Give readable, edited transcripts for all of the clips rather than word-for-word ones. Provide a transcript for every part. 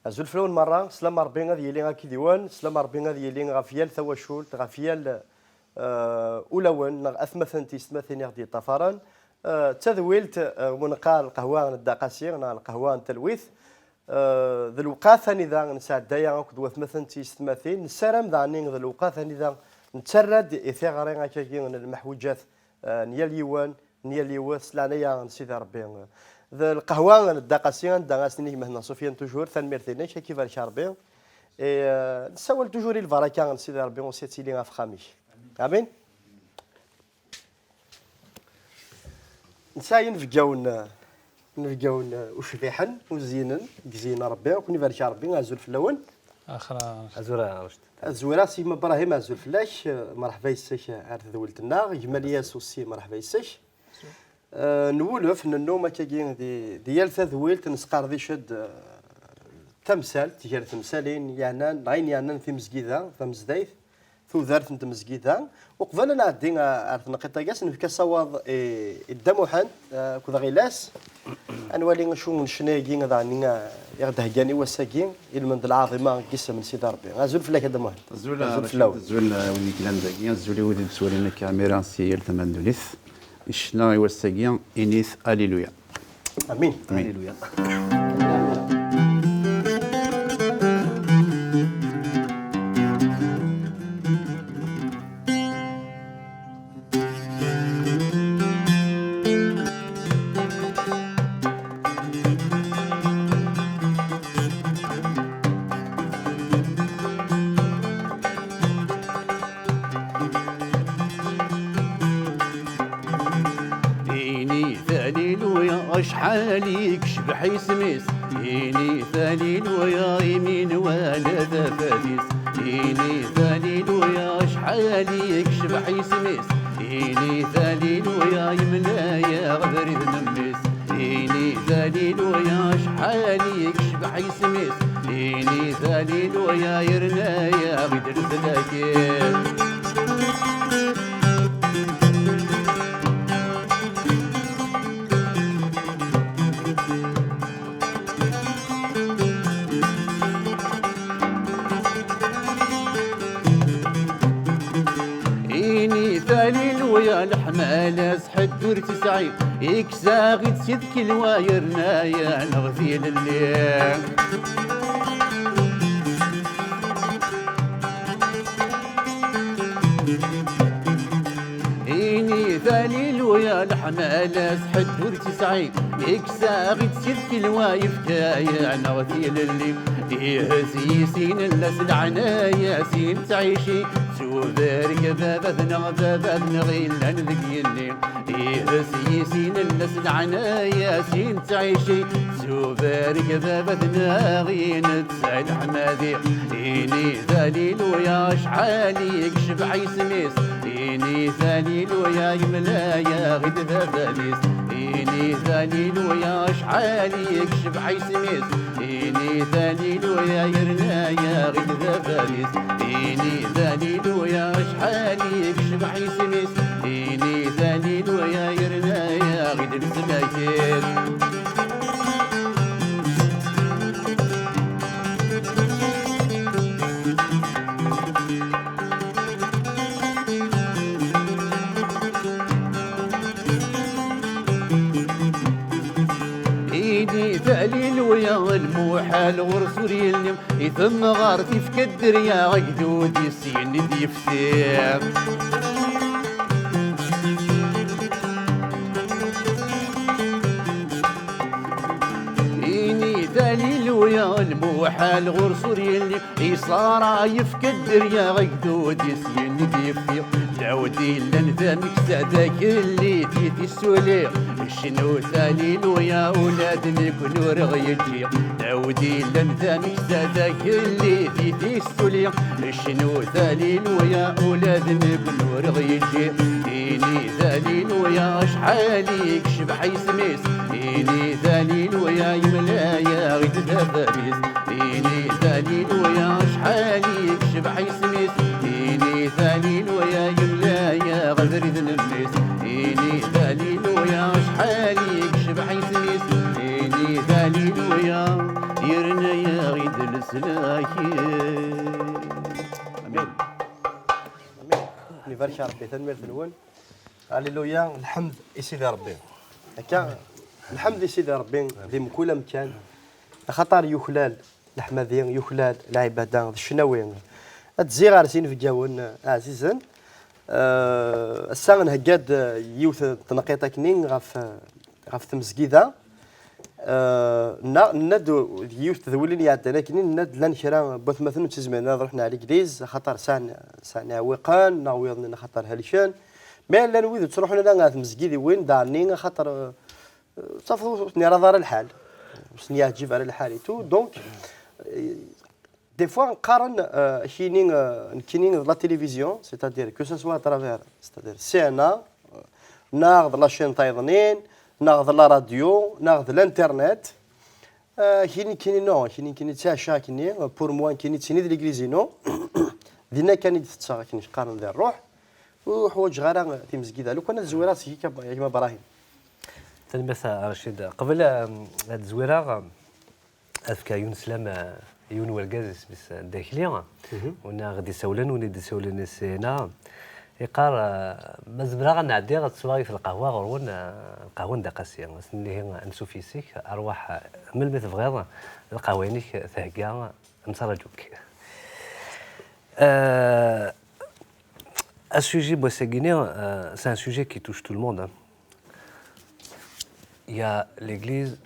أزول فلون مرة سلام ربي غادي يلي غاكي ديوان سلام ربي غادي يلي غافيال ثواشولت غافيال أولون أثمثن تيستمثين غادي طفران تذويلت ونقال القهوة الدقاسي القهوة التلويث ذا الوقات ثاني ذا نساعد دايا كدوث مثلا تيستمثين نسرم ذا عنين ذا الوقات ثاني ذا نتسرد إثاغري غاكي المحوجات نيال يوان نيال يوث لعنيا نسيد ربي ذا القهوة الدقاسي دا سنين مهنا سفيان توجور ثان ميرتينيش كيف ربي نسول توجوري الفراكا نسيد ربي ونسيتي لي في خاميش امين نساين نفجاون وشبيحن وزينن كزينا ربي وكوني بارك ربي غازول في اللون اخرى ازورا رشد ازورا سيما ابراهيم ازول فلاش مرحبا يسك عرض ذولتنا جماليه سوسي مرحبا يسك نولف ان النوم كاين ديال تذويلت نسقار ذي شد تمثال تجار تمثالين يعني عين يعني في مسجيده في مزدايف ثو ذارت انت مسجيده وقبل نعدي عرفت نقيطه كاس نفكا صواب الدموحن كذا غيلاس انوالي نشوف شنايين هذا عني يغده جاني وساكين المند العظيمه قسم من سيدي ربي غازول فلاك هذا مهم زول ولي كلام داكيا زولي ولي سولينا كاميرا سيال ثمان دوليث شنا يوساكيا انيث هاليلويا امين هاليلويا شحاليك شبح يسميس إني ثليل ويا يمين ولا ثفاديس إني ثليل ويا شحاليك شبح يسميس إني ثليل ويا يمنا يا غدر نميس إني ثليل ويا شحاليك شبح يسميس إني ثليل ويا يرنا يا غدر ثلاكيس ويا الحمال سحد دور تسعين إكساغي تسدك الوايرنا يا نغفيل الليل إني ذليل ويا الحمال سحد دور تسعين إكساغي تسدك الوايف يا نغفيل الليل إيه سيسين الناس العنايا سين تعيشي سوبرك بابثنا بابثنا غيلا نذكي الليل إيه سيسين الناس العنايا سين تعيشي سوبرك بابثنا غيلا تسعد حمادي إني ذليل ويا شحالي يكشف عيسميس إني ذليل ويا يملايا غد ذاباليس إني ذليل ويا شحالي يكشف عيسميس إني ذليل ويا يرنايا غد ذاباليس إني ذليل ويا شحالي يكشف عيسميس إني ذليل ويا يرنايا غد الزماكيس ثليل ويا الموحل ورسولي اليوم يثم غارتي في كدر يا غدود يسين ديفتير إني ثليل ويا الموحل ورسولي اليوم يصار يفكدر يا غدود يسين ديفتير عودي لنذامك سادك اللي ديتي السولي شنو ثليل ويا ولادني كنور غيجي عودي لنذامك سادك اللي ديتي السولي شنو ثليل ويا ولادني كنور غيجي إني ذليل ويا شحالي يكشف حيسميس إني ذليل ويا يملايا غيد ذاباليس إني ذليل ويا شحالي يكشف حيسميس إني ذليل ويا يملايا غدر ذنبيس إني ذليل ويا شحالي يكشف حيسميس إني ذليل ويا يرنا يا غيد يبارك ربي تنمير نون هللويا الحمد سيدي ربي هكا الحمد سيدي ربي في كل مكان خاطر يخلال الحمدين يخلال العباده الشناوي تزي غير سين في جاون عزيزا الساعه هكاد يوث تنقيطه كنين غاف تمسكيده نادو يوث ذولين يعدنا كنين ناد لان شرا بوث مثلا تزمنا رحنا على الانجليز خاطر سان وقان نعوضنا خاطر هالشان ما لا نويد تروحوا لنا غاف مسكيدي وين دارني خاطر صافو نرى دار الحال سني يعجب على الحال تو دونك دي فوا نقارن كاينين لا تيليفزيون سيتادير كو سوا اترافير سيتادير سي ان ا ناخذ لا شين تايضنين ناخذ لا راديو ناخذ الانترنت كاينين تاشا كاينين بور موا كاينين تسيني ديال الانجليزي نو دينا كان تتصاغ كاين قارن ذا الروح وحوايج غير في مسكيده لو كان الزويرات كيما ابراهيم تلمس رشيد قبل هاد الزويره افكا يونس لام يون والكاز بس داخليا ونا غادي يسولن وني يسولن السينا يقار مزبرا غنعدي غتصواي في القهوه غرون القهوه دقاسيه اللي هي انسوفيسيك ارواح من المتفغيض القهوينيك ثهكا نتراجوك un sujet boissaguinéen, c'est un sujet qui touche tout le monde. Il y a l'église,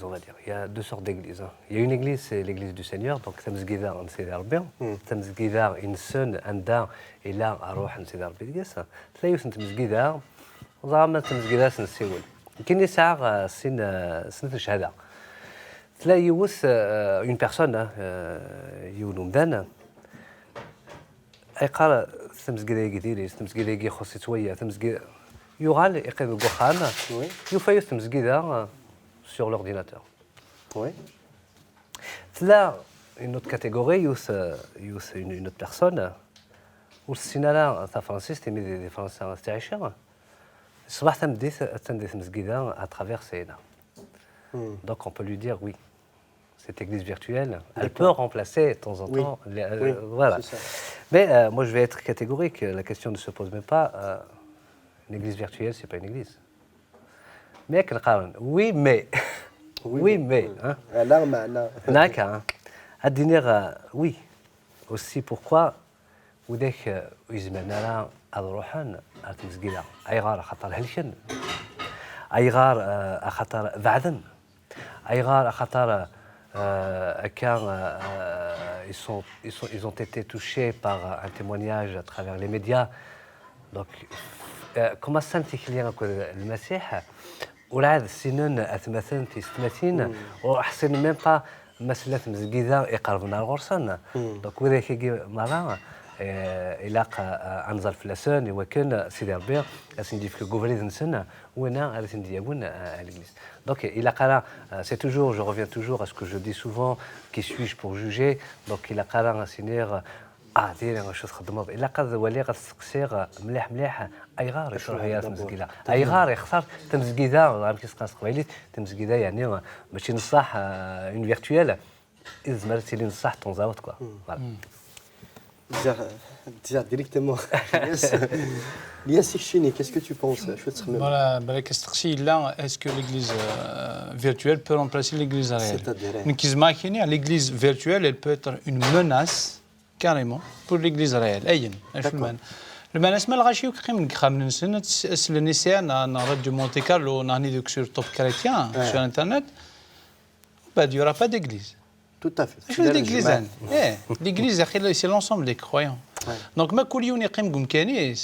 on va dire. Il y a deux sortes d'églises. Il y a une église, c'est l'église du Seigneur, donc Tamsguidar en Sédar bien. Tamsguidar une sonne, un dar, et là, Aroh en Sédar Bédias. Là, il y a Tamsguidar, on va ramener Tamsguidar en Séoul. Qui n'est pas c'est Shahada. Là, il y a une personne, Younumdan, يقال تمسكيدي كثير تمسكيدي خصي شويه تمسكي يغال يقيم القخان يفايز تمسكيدا sur l'ordinateur. Oui. Là, une autre catégorie, une autre personne, ou sinon, ta français, c'est des français en stéréchère. Soit tu me dis تمسكيدا à travers Séna. Donc on peut lui dire oui. Cette église virtuelle, elle peut remplacer de temps en temps. Voilà. Mais moi, je vais être catégorique. La question ne se pose même pas. Une église virtuelle, c'est pas une église. Mais oui, mais. Oui, mais. D'accord. À dîner, oui. Aussi, pourquoi وداك يزمنا الروحان اتمسكيلا ايغار خطر هلشن ايغار خطر بعدن ايغار خطر ils ont été touchés par un témoignage à travers les médias. Donc, comment سنتك اللي نقول المسيح ولعاد السنن أثمثن تستمثين وأحسن من با مسألة مزقيدة يقربنا الغرسان. donc وذاك يجي مرة إلاقة أنزل في لسان وكان سيدي ربي أسنديف كجوفريد نسنا وأنا على سنديابون à l'église. Donc il a qala c'est toujours je reviens toujours à ce que je dis souvent qui suis-je pour juger. Donc il a qala سينير دير انا شو تخدم الا قد ولي غتسقسير مليح ايغار يشرح هي تمزكيده ايغار يختار تمزكيده غير كيسقاس قبيليت تمزكيده يعني ماشي نصح اون فيرتويال اذا مرتي لي نصح طونزاوت كوا فوالا directement. Lias Chini, qu'est-ce que tu penses? Voilà, est-ce que l'église virtuelle peut remplacer l'église réelle? L'église virtuelle, elle peut être une menace carrément pour l'église réelle. Le menace mal rachi ou crime crame le Nicéen en arrêt de Monte Carlo, on a mis sur Top Chrétien sur Internet. Il n'y aura pas d'église. Tout à fait. L'église, c'est l'ensemble des croyants. Donc, ma coulion est comme Gumkenis.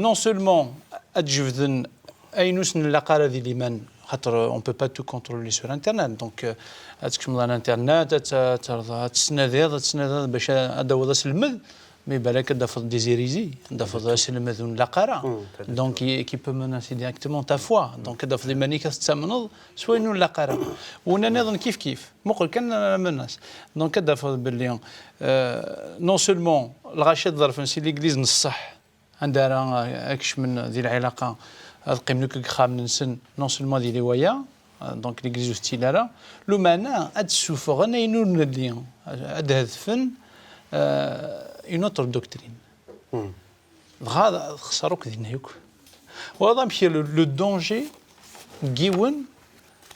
Non seulement on ne peut pas tout contrôler sur Internet. Donc, Internet, mais des hérésies, donc qui peut menacer directement ta foi. Donc, des manifestations, soit nous la cara. On est dans kif kif. Menace. Donc, non seulement le rachat de si l'église ne عندها اكش من ذي العلاقه القيم لك خام نسن نون سولمون دي لوايا دونك ليغليز ستيلارا لو مانا اد سوفغنا ينون ليون اد هدفن اون اوتر دوكترين هذا خسروك دينيوك وهذا مشي لو دونجي جيون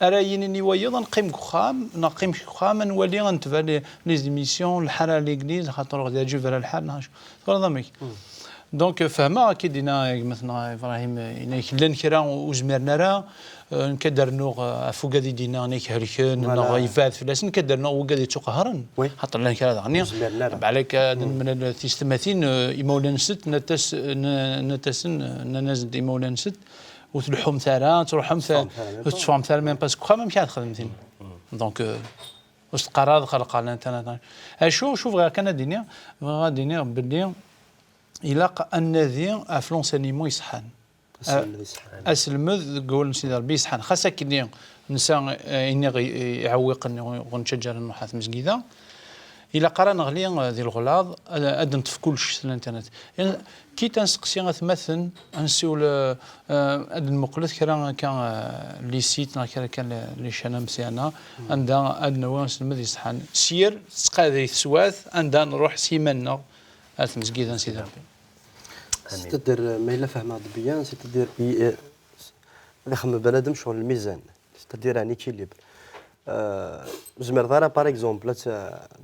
أرايني ويضا نقيم خام نقيم خام نولي غنتبع لي زيميسيون الحاله ليغليز خاطر غادي اجي على الحال هذا ميك دونك فهما كي دينا مثلا ابراهيم لان كرا وزمرنا راه نكدرنو فوق غادي دينا نيك هركن نغيفات فلاس نكدرنو وغادي تقهرن خاطر لان كرا غني عليك من التيستماتين يمولان ست نتسن ننزل يمولان ست وتلحم ثرا تروحهم تفهم ثرا ميم باسكو خا ما مشى خدمتين دونك واش القرار خلق على انت شوف غير كان الدنيا غادي باللي إلا النذير في لونسينيمون يصحن أسلم تقول سيدي ربي يصحن خاصة كي نسى إني يعوقني ونشجر النحاس مسجدة إلا قرا نغلي ذي الغلاظ أدنت في كل شيء الانترنت يعني كي تنسقسي مثلا نسول أدن مقلت كان لي سيت كان لي شانا مسيانا عندها أدن وانسلم يصحن سير تقاذي ثواث عندها نروح سيمنا المسجد سيدي ربي ستدير ما إلا فهمها بيان ستدير بي اللي خم بنادم شغل الميزان ستدير يعني كيليبر زمر دارا باغ اكزومبل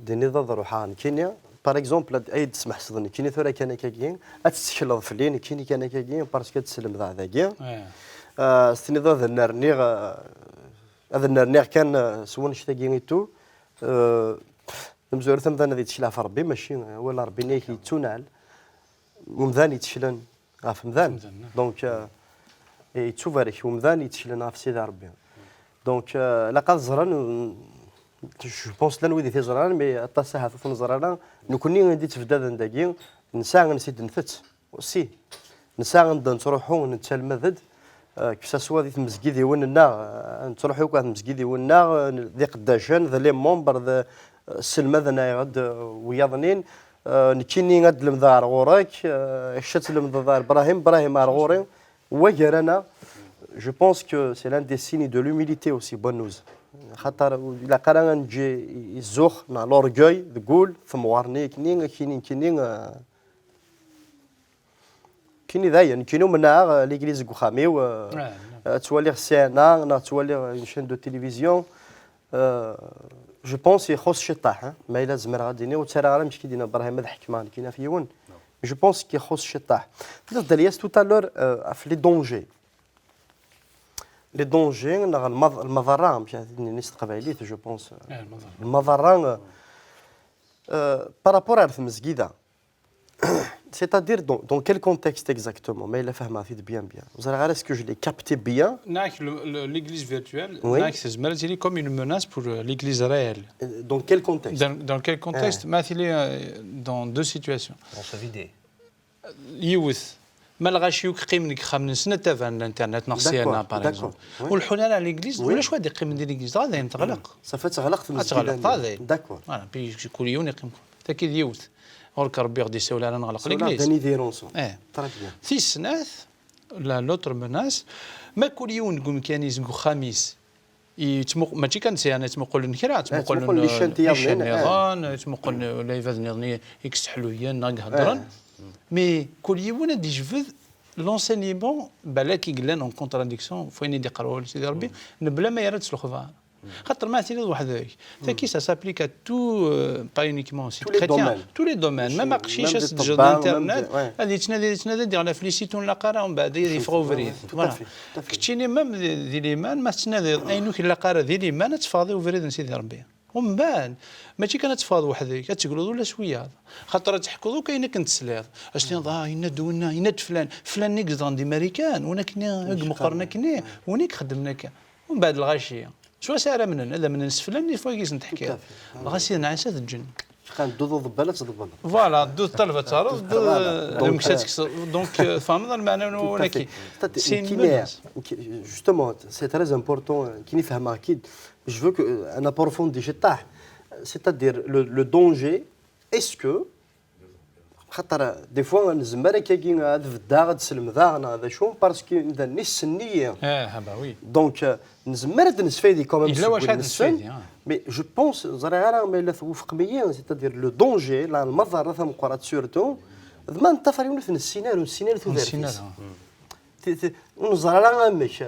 ديني ضد روحان كينيا باغ اكزومبل اي تسمح صدني كيني ثورا كان كاكين اتسكلض فلين كيني كان كاكين باسكو تسلم ذا ذاكيا ستني ضد النرنيغ هذا النرنيغ كان سون شتاكينيتو مزور ثم ذا تشلا في ربي ماشي ولا ربي نيك يتونال ومذان يتشلن غاف مذان دونك يتشوفاريك ومذان يتشلن غاف سيدي ربي دونك لقد زران جو بونس لان ويدي زران مي الطاسه في زران نكوني غادي تفدا داكي نسا نسيت نفت سي نسا نروحو نتلمذد كسا سوا ديت المسجد يوننا نروحو كاع المسجد يوننا ذي قداشان ذا لي مومبر ذا السلمى ذا غاد وياضنين نكيني غاد المدار غورك شت المدار ابراهيم غوري وجرنا je pense que c'est l'un des signes de l'humilité aussi bonne news خاطر الا قرا نجي يزوخ مع لورغوي تقول ثموارني كيني ذايا كينو منها ليغليز كوخامي تولي سينا تولي شين دو تيليفزيون جو بونس يخص شطاح ما الا زمر غادي وترى راه مش كيدينا ابراهيم الحكمان كاينه في يون جو بونس كيخص شطاح دالياس تو تالور في لي دونجي لي دونجي المضرة مش نيست قبايليت جو بونس المضرة بارابور على المسجدة c'est-à-dire dans quel contexte exactement mais il a fait ma vie bien vous allez est-ce que je l'ai capté bien l'église virtuelle c'est comme une menace pour l'église réelle dans quel contexte dans quel contexte dans deux situations on se vider youth ما لغاش يقيم لك 5 سنه تابع الانترنت نقصينا باغ اكزومبل والحنا على ليغليز ولا شو غادي يقيم ديال ليغليز غادي يتغلق صافي تغلق في المسجد هذا داكور فوالا بي كل يوم يقيم حتى كي ديوث ورك ربي غادي يساول على نغلق ليغليز داني ديرونسون تري بيان في سنات لا لوتر مناس ما كل يوم نقول ميكانيزم خميس ماشي كنسي انا تمقول نكرا تمقول الشنطيان تمقول لا يفادني يكسحلويا نهضرن مي كل يوم ندي جفد لونسينيمون بالك يقلن اون كونتراديكسيون فوين يدي قراو سيدي ربي بلا ما يرد الخبار خاطر مثلا واحد ذاك تاكي سا سابليك ا تو با يونيكمون سي كريتيان تو لي دومين ما ماقشيش تسجل الانترنت هذه تنادي دير لا فليسيتون لا قرا ومن بعد يفغوا فريد فوالا كتشيني ميم ذي ليمان ما تنادي اينوك لا قرا ذي ليمان تفاضي وفريد سيدي ربي ومن بعد ماشي كانت تفاض وحدك تقولوا ولا شويه خاطر تحكوا كاين كنت سلير اشني ينادونا يناد فلان نيكز دي امريكان وانا كنا مقرنا كنا ونيك خدمنا ومن بعد الغاشيه شو ساره من هذا من فلان اللي فوقيس نتحكي غاسي نعسات الجن كان دوض ضبالات ضبال فوالا دوض طلبه تعرض دونك فاهم المعنى ولكن سي جوستومون سي تري امبورطون كي نفهم اكيد je veux que un approfondi شطاح c'est-à-dire le danger est-ce que خاطر دي فوا نزمر كاين هذا في الدار تسلم ذاغنا هذا شو باسكو اذا نيس النيه هذا وي دونك نزمر نسفيدي كوميم الا واش هذا نسفيدي مي جو بونس زرا غير ما الا توفق ميا سيتادير لو دونجي لا المضر ثم قرات سورتو ضمان الطفر يونس السينار والسينار السينار ونزرع لها مش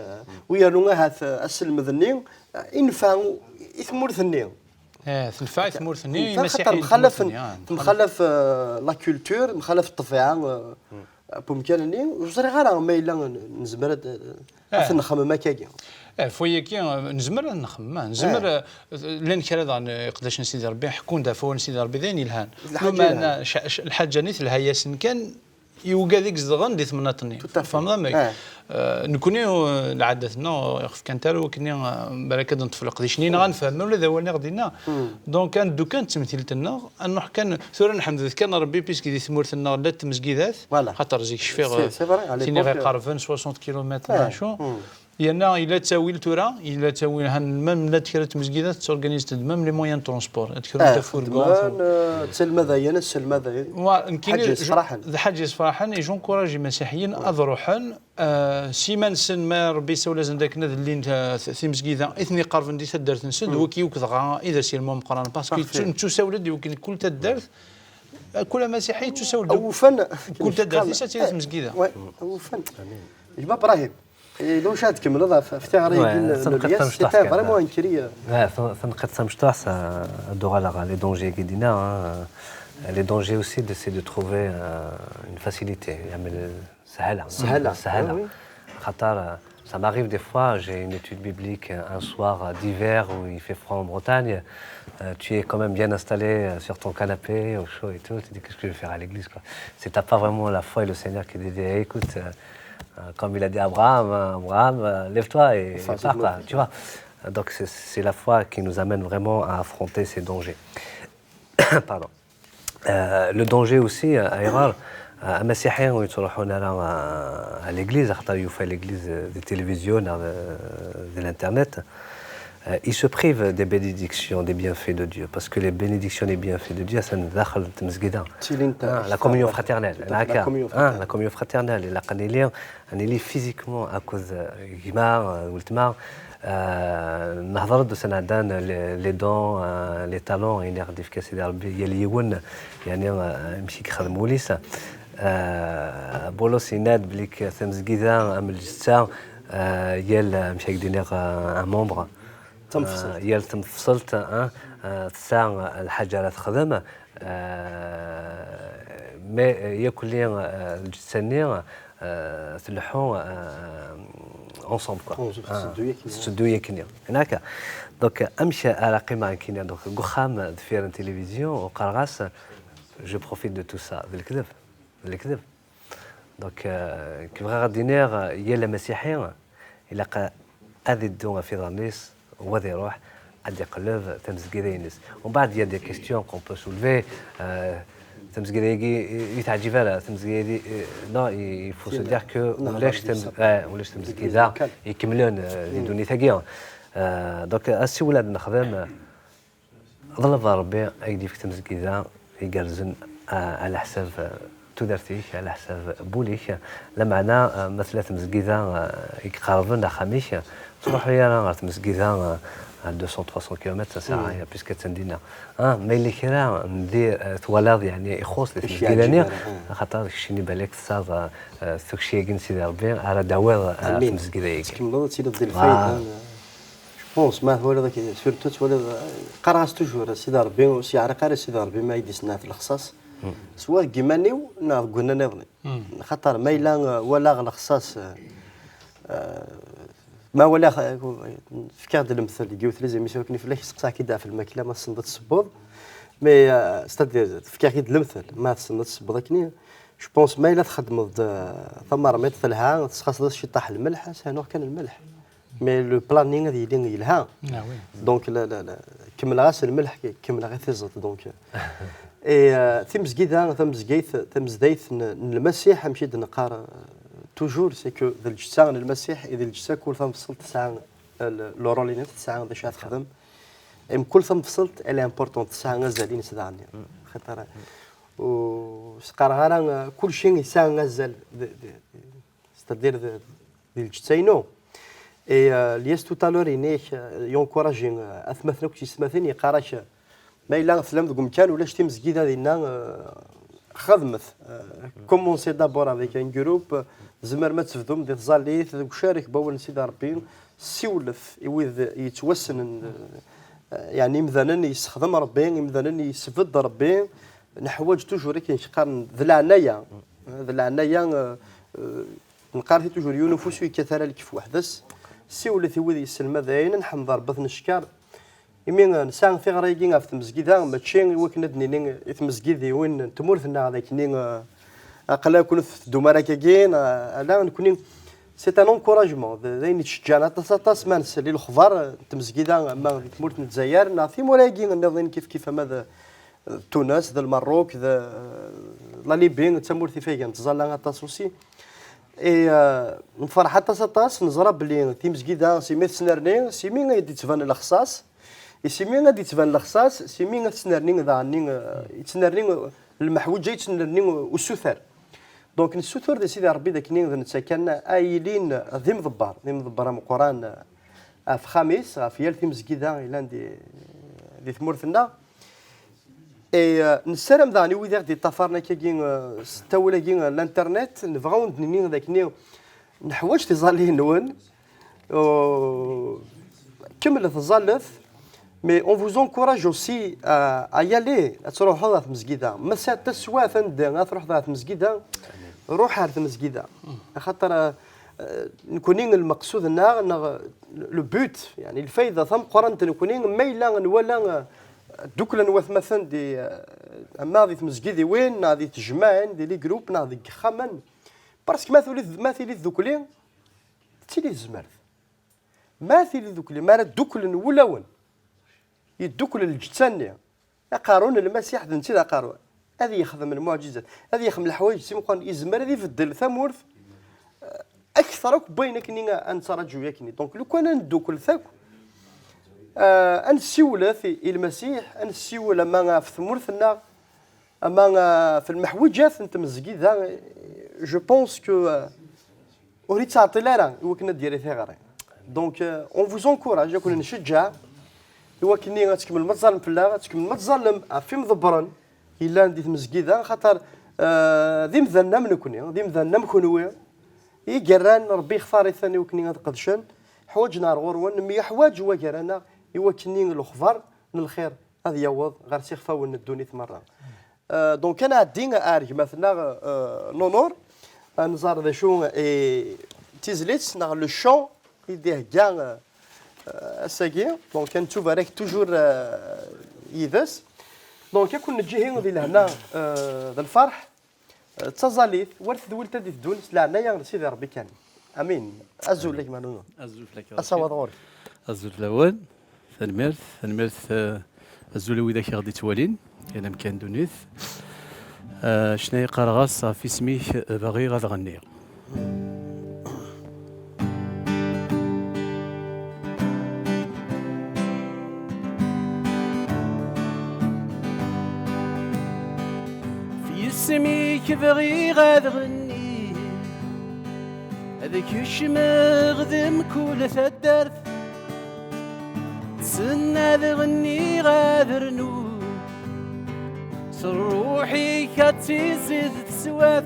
ويرنو هاث السلم ذني ينفع يثمر ثني تنفع ثمور ثني مسيحي مخلف لا كولتور مخلف الطبيعه بمكانني وزرع غير ما الا نزمر نخمم ما كاكي فويا كي نزمر نخمم نزمر لان كرا يقداش نسيدي ربي حكون دافون نسيدي ربي ذين يلهان الحاجه نيت الهياسن كان يوقع ذيك الزغن دي ثمناتني فهمنا ماك نكوني العادتنا كان تارو كني بركه نتفلق دي شنين غنفهم ولا ذا ولي غدينا دونك كان دو كان تمثيلتنا انه كان ثورا الحمد لله كان ربي بيسكي دي ثمورتنا لا تمسكيدات خاطر زيك شفيغ تيني غير قارفين 60 كيلومتر شو يانا الا تاويل تورا الا تاويل هان ميم لا تكرت مسكيدات تورغانيز ميم لي مويان ترونسبور تكرت تفورغون تسلمذا يانا السلمذا حاجه صراحه يجون كوراجي مسيحيين اضروحن سيمان سن ما ربي سولا زندك اللي في مسكيده اثني قرف ندي تدرت نسد وكي وكذا اذا سي المهم قران باسكو تساولد يمكن كل تدرت كل مسيحي تساولد او فن كل تدرت ساتي مسكيده او فن يبقى ابراهيم لو شاد كمل هذا في تعريض الناس سيتا فريمون انكريه تنقسم مشطوح دوغالا لي دونجي كيدينا لي دونجي اوسي دي دو تروفي اون فاسيليتي يعمل سهله خاطر ça m'arrive des fois, j'ai une étude biblique un soir d'hiver où il fait froid en Bretagne, tu es quand même bien installé sur ton canapé au chaud et tout, tu dis qu'est-ce que je vais faire à l'église quoi. C'est t'as pas vraiment la foi et le Seigneur qui dit écoute comme il a dit à Abraham, lève-toi et pars quoi, tu vois. Donc c'est la foi qui nous amène vraiment à affronter ces dangers. Pardon. Le danger aussi à Iran, المسيحيين ويتروحون à l'église, ils font l'église des télévisions, de l'internet, ils se privent des bénédictions, des bienfaits de Dieu, parce que les bénédictions et les bienfaits de Dieu, ça nous donne la communion fraternelle, la communion fraternelle, et la canélien, on est physiquement à cause du mar, ou le mar. نهضر دوس نعدان لي دون لي طالون يعني غادي في كاس ربي يليون يعني مشي كيخدم وليس بولوس يناد بليك ثمزكيدا ام الجستا يال مشي كدير ان مومبر يال تنفصلت تسع الحاجه لا تخدم مي ياكل لي الجساني تلحون ensemble quoi. تسدويا كنيا هناك دونك امشي على قيمه كنيا دونك قخام في التلفزيون وقرغاس جو بروفيت دو تو سا الكذب دونك كي بغا غادي نير يا المسيحيين الا هذه الدون في ظنيس وغادي يروح غادي يقلب تمزكي ينس ومن بعد يا دي كيستيون كون بو سولفي تمزكي يتعجب على تمزكي نو يفو سو دير كو ولاش تمزكي ذا يكملون يدوني ثقيون دونك اسي ولاد نخدم ظل ربي ايدي في تمزكي ذا يقرزن على حساب تودرتيك على حساب بوليك لمعنا مثلا تمزكي ذا يقربون خميش تروح يا تمزكي ذا à 200-300 km ça sert à rien puisque تندينا ما اللي كرا ندير توالاد يعني يخص الجيرانيه خاطر شيني بالك صار ثكشي جنسي ربي على دواء المسكيدايك كيما تي ديال الفايده بونس ما هو هذاك سورتو ولا قراص توجور سيدي ربي سي عرق سيدي ربي ما يديسنا في الخصاص سواء كيمانيو قلنا نظني خاطر ما الا ولا الخصاص ما ولا فكرت المثل اللي قلت لازم يسوي فلاش سقسا كي في الماكله ما تصنت الصبوض مي استاد فكر كي المثل ما تصنت الصبوض كني جو بونس ما الا تخدم ثمر مثلها تخصص شي طاح الملح سانو كان الملح مي لو بلانينغ اللي يلها دونك لا كمل غاس الملح كمل غير ثزت دونك اي تمزكيدا تمزديث المسيح مشي نقار توجور سي كو ذا الجسان المسيح اذا الجسا كل ثم فصلت ساعه لورولينات ساعه باش تخدم ام كل ثم فصلت الي امبورطون ساعه غزالين سداني خاطر و سقار غير كل شيء ساعه غزال ستادير ديال الجساينو اي ليس توتالور نيك يونكوراجي اثمثنا كي سمثني قراش ما الا سلام كم كان ولا شتي مسكيده ديالنا خدمت كومونسي دابور افيك ان جروب زمر ما تفدم دي تزاليت وشارك باول سيدي ربي سيولف يوذ يتوسن يعني مثلا يستخدم ربي مثلا يسفد ربي نحواج توجور كاين شقار ذ العنايه نقارث توجور يونفوس كثر الكف وحدس سيولف يوذ يسلم ذاين نحمض ربط نشكار يمين نسان في غرايكين في المسجد ماشي وكندني في المسجد وين تمورثنا هذاك نين اقلا كون في دومارا كاين لا نكون سي ان انكوراجمون زين تشجعنا تصاص ما نسالي الخضار تمسكيدا ما تمورت الجزائر نعطي مولاكين النظام كيف ماذا تونس ذا المغرب ذا لا ليبيا تمورت فيها تزال تصوصي اي نفرح تصاص نزرب بلي تمسكيدا سي سنرني سي مين يدي تبان الاخصاص سي مين غادي تبان الاخصاص سي مين تسنرني ذا يتسنرني المحوج جاي تسنرني والسثر دونك السثور دي سيدي ربي ذاك نين نتسكن ايلين ذي مضبر من القران في خميس في يال في مسجده الى دي ثمورثنا اي نسلم ذاني وذاك دي طفرنا كاين ستاولا كاين الانترنت نبغاو نين ذاك نين نحواج تظليه نون كمل تظلف مي اون فوز انكوراج اوسي ا يالي تروحوا ذات مسجده ما تسوا ثند تروح ذات مسجده روح هذه المسجده خاطر نكونين المقصود لو بوت يعني الفايده ثم قران نكونين ميلا ولا دوكلا نواث مثلا دي اما هذه المسجد وين هذه تجمعين دي لي جروب هذه خمن باسكو مثلي ذوكلين تيلي الزمرت مثلي ذوكلين ما دوكل ولا وين يدوكل الجتانيه قارون المسيح نتي قارون هذه يخدم المعجزات هذه يخدم الحوايج سي مقان يزمر هذه يفدل ثمورث اكثر بينك نينا ان ترجو ياكني دونك لو كان ندوكل ثاك انسيوله في المسيح انسيوله ما في ثمورثنا اما في المحوجات انت مزكيده جو بونس كو اريد تعطي لا وكنا ديري ثغري دونك اون فوز انكوراج كنا نشجع هو كني غتكمل ما تظلم في الله غتكمل ما تظلم في مضبرا الا نديت مسجده خاطر ذي مثلنا من كوني ذي مثلنا مكونوي يقران ربي يختار الثاني وكني غتقدشن حواجنا غورون مي حواج هو قرانا هو كني الخبر من الخير هذا يعوض غير سيخفا وندوني ثمره دونك انا عدين ارج مثلا نونور نزار ذا شو تيزليت نغ لو شون يديه كاع الساقي دونك كنشوف راك توجور يدس دونك كون نجي هنا لهنا ذا الفرح تزاليت ورث ذولت دي تدونس لعنايا سيدي ربي كان امين ازول لك مانو ازول لك اصوات غوري ازول الاول ثنمرث ازول وذاك غادي توالين انا مكان دونيث شناهي قرغاص في سميك باغي غاد غني سميك بغي غاد غني هذاك يشمغ ذم كل ثدرث تسنى ذا غني غاد رنو صروحي كتزيد تسواث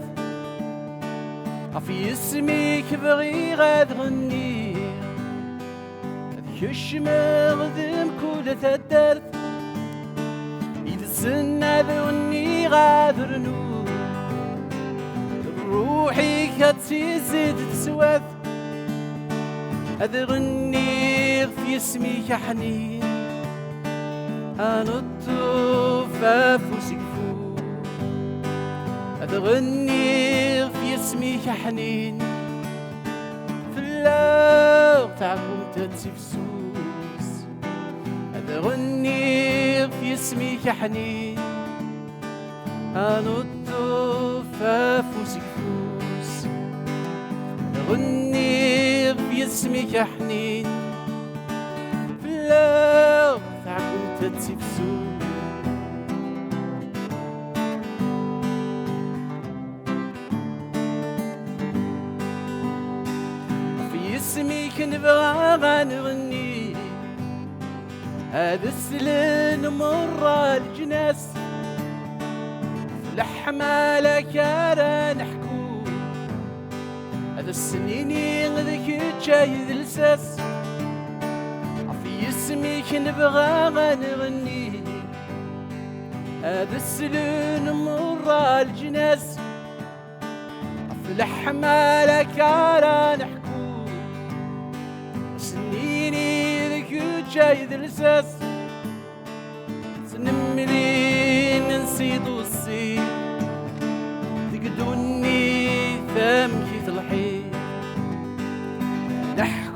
عفي سميك بغي غاد غني هذاك يشمغ ذم كل ثدرث إذا سنى ذا غني غاد رنو روحي كتزيد تسواث أذغني في اسمك حنين أنا الطوفة فوسكفو أذغني في اسمك حنين في اللغ تعكم تتسفسوس أذغني في اسمك حنين أنا الطوفة فوسكفوس غني في اسمك حنين في اللغ تعكم تتسفسو في اسمك نبغى غنغني هذا السلن مر الجناس لحمالك راه نحكو هذا السنين ذيك جاي لساس في اسمك نبغى نغني هذا السلون مرة الجناس في لحمالك راه نحكو سنيني ذيك جاي لساس سنملين نسيدو السير تقدوني ثام كي تلحي نحكو